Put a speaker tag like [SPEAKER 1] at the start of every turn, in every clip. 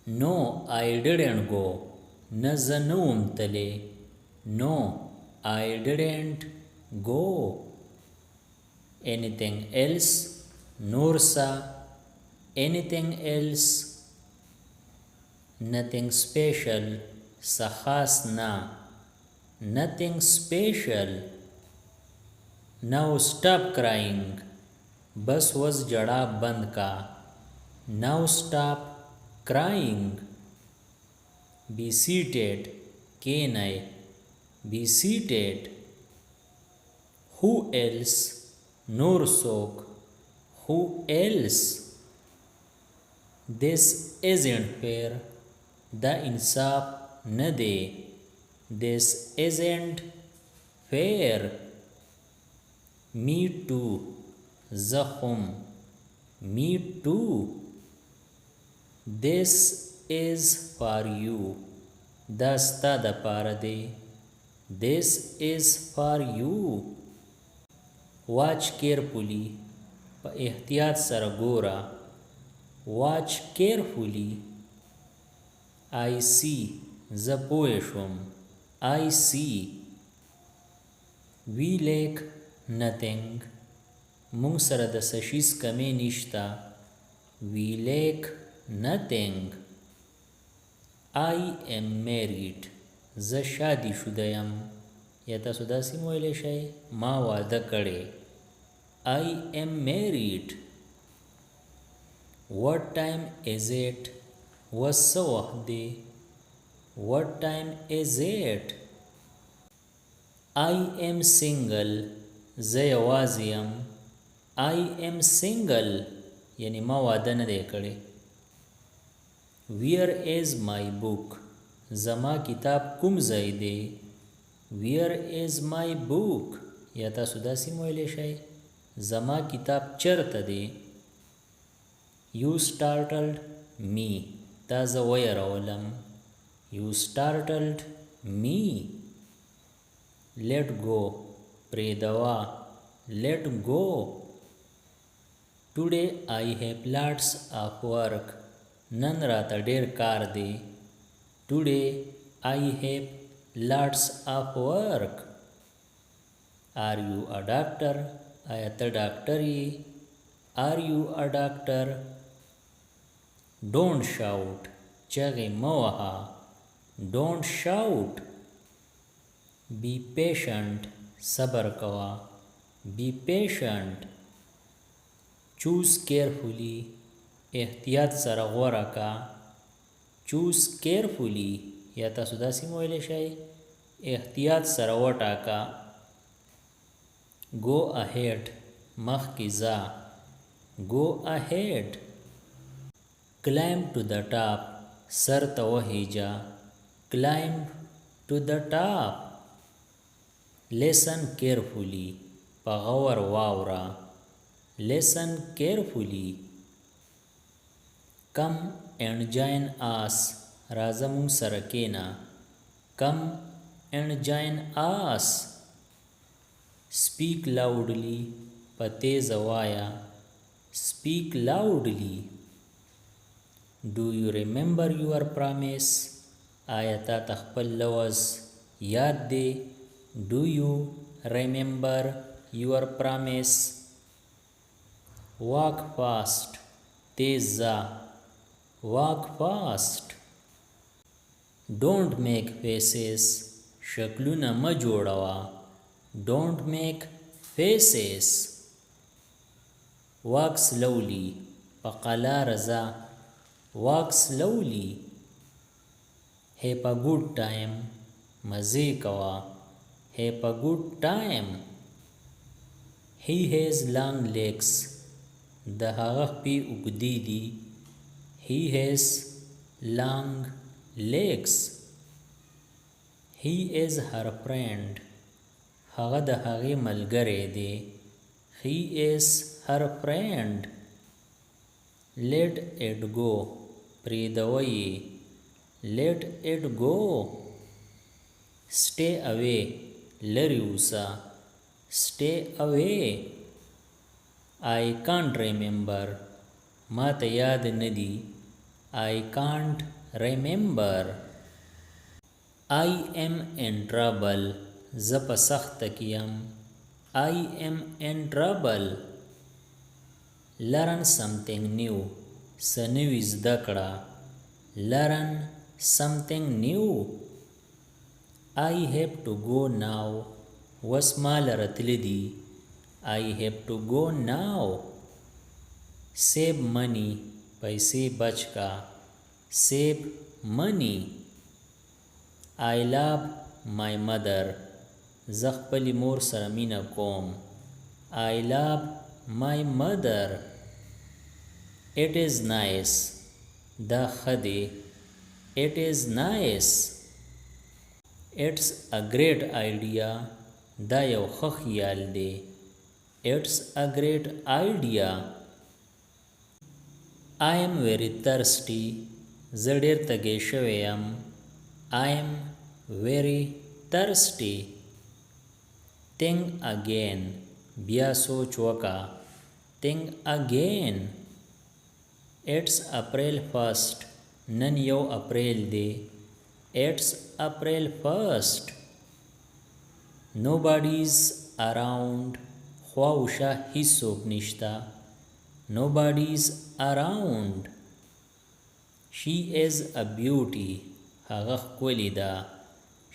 [SPEAKER 1] No, I didn't go. نه زه نه وم تللی. No, I didn't go. Anything else? نور څه. Anything else? Nothing special. څه خاص نه. Nothing special. Now stop crying. بس وس جڑا بند کا. Now stop crying. Be seated. کینئ. Be seated. Who else? نور څوک. Who else? This isn't fair. دا انصاف نه دی. This isn't fair. Me too. زه هم. Me too. This is for you. دا ستا د پاره دی. This is for you. Watch carefully. په احتیاط سره ګوره. Watch carefully. I see. زه پوه شوم. I see. We lack nothing. مونږ سره د څه شیز کمی نشته. We lack nothing. I am married. زه شادي شوده یم. یا تاسو داسې هم ویلی شئ ما واده کړی. I am married. What time is it? اوس څه وخت دی. What time is it? I am single. زه یوازې یم. I am single. یعنی ما واده نه دی کړی. Where is my book? زما کتاب کوم ځای دی. Where is my book? یا تاسو داسې هم ویلی شئ زما کتاب چرته دی. You startled me. تا زه ویرولم. You startled me. Let go. پرېږدوه. Let go. Today I have lots of work. نن راته ډېر کار دی. Today I have lots of work. Are you a doctor? آیا ته ډاکټر یې. Are you a doctor? Don't shout. چغې مه وهه. Don't shout. Be patient. صبر کوه. Be patient. Choose carefully. احتیاط سره غوره کا. Choose carefully. یا تاسو داسې هم ویلی شئ احتیاط سره وټاکه. Go ahead. مخکې ځه. Go ahead. Climb to the top. سر ته وخیژه. Climb to the top. Listen carefully. په غور واوره. Listen carefully. Come and join us. راځه مونږ سره کښېنه. Come and join us. Speak loudly. په تیزه وایه. Speak loudly. Do you remember your promise? آیا تا ته خپل لوز یاد دی. Do you remember your promise? Walk fast. تیز ځه. Walk fast. Don't make faces. شکلونه مه جوړوه. Don't make faces. Walk slowly. په قلاره ځه. Walk slowly. Have a good time. مزې کوه. Have a good time. He has long legs. د هغه خپې اوږدې دي. He has long legs. He is her friend. هغه د هغې ملګری دی. He is her friend. Let it go. پرېږدوه یې. Let it go. Stay away. لرې اوسه. Stay away. I can't remember. ما ته یاد نه دي. I can't remember. I am in trouble. زه په سخته کې یم. I am in trouble. Learn something new. څه نوي زده کړه. Learn something new. I have to go now. وس ما لره تللی دي. I have to go now. Save money. پیسې بچ کا. Save money. I love my mother. زه خپلې مور سره مینه کوم. I love my mother. It is nice. دا ښه دی. It is nice. It's a great idea. دا یو ښه خیال دی. It's a great idea. I am very thirsty. زه ډېر تږی شوی یم. I am very thirsty. Think again. بیا سوچ وکا. Think again. It's April 1st. نن یو اپریل دی. It's April 1st. Nobody's around. خواوشا هیڅوک نشتا. Nobody's around. She is a beauty. هغه ښکلې ده.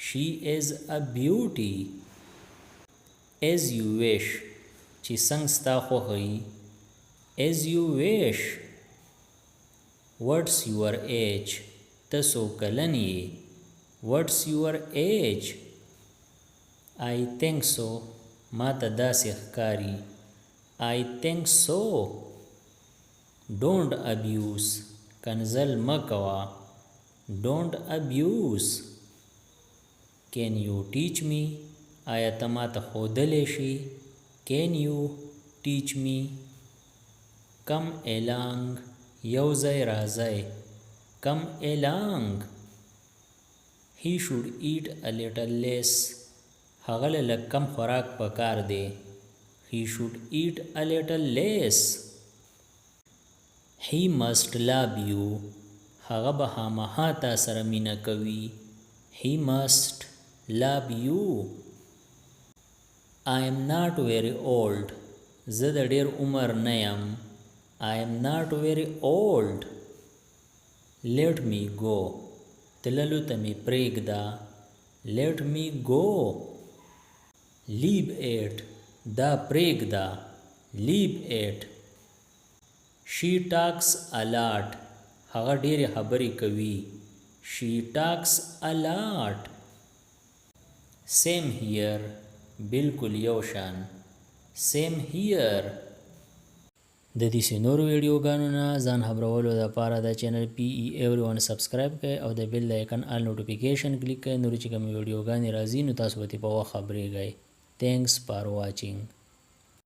[SPEAKER 1] She is a beauty. As you wish. چې څنګه ستا خوښه وي. As you wish. What's your age? ته څو کلن یې. What's your age? I think so. ما ته داسې ښکاري. I think so. Don't abuse. کنزل مه کوه. Don't abuse. Can you teach me? آیا ته ما ته ښودلی شي. Can you teach me? Come along. یو ځای راځئ. Come along. He should eat a little less. هغه له لږ کم خوراک پکار دی. He should eat a little less. He must love you. هغه به خامخا تا سره مینه کوي. He must love you. I am not very old. زه د ډېر عمر نه یم. I am not very old. Let me go. تللو ته مې پرېږده. Let me go. Leave it. دا پرېږده. Leave it. She talks a lot. هغه ډېرې خبرې کوي. She talks a lot. Same here. بالکل یو شان. Same here. د دې نورو ویډیوګانو نه ځان خبرولو لپاره د چینل PE everyone سبسکرایب کړئ او د بیل آیکن آل نوټیفیکیشن کلیک کړئ. نور چې کوم ویډیوګانې راځي نو تاسو به په وخت خبرېږئ. Thanks for watching.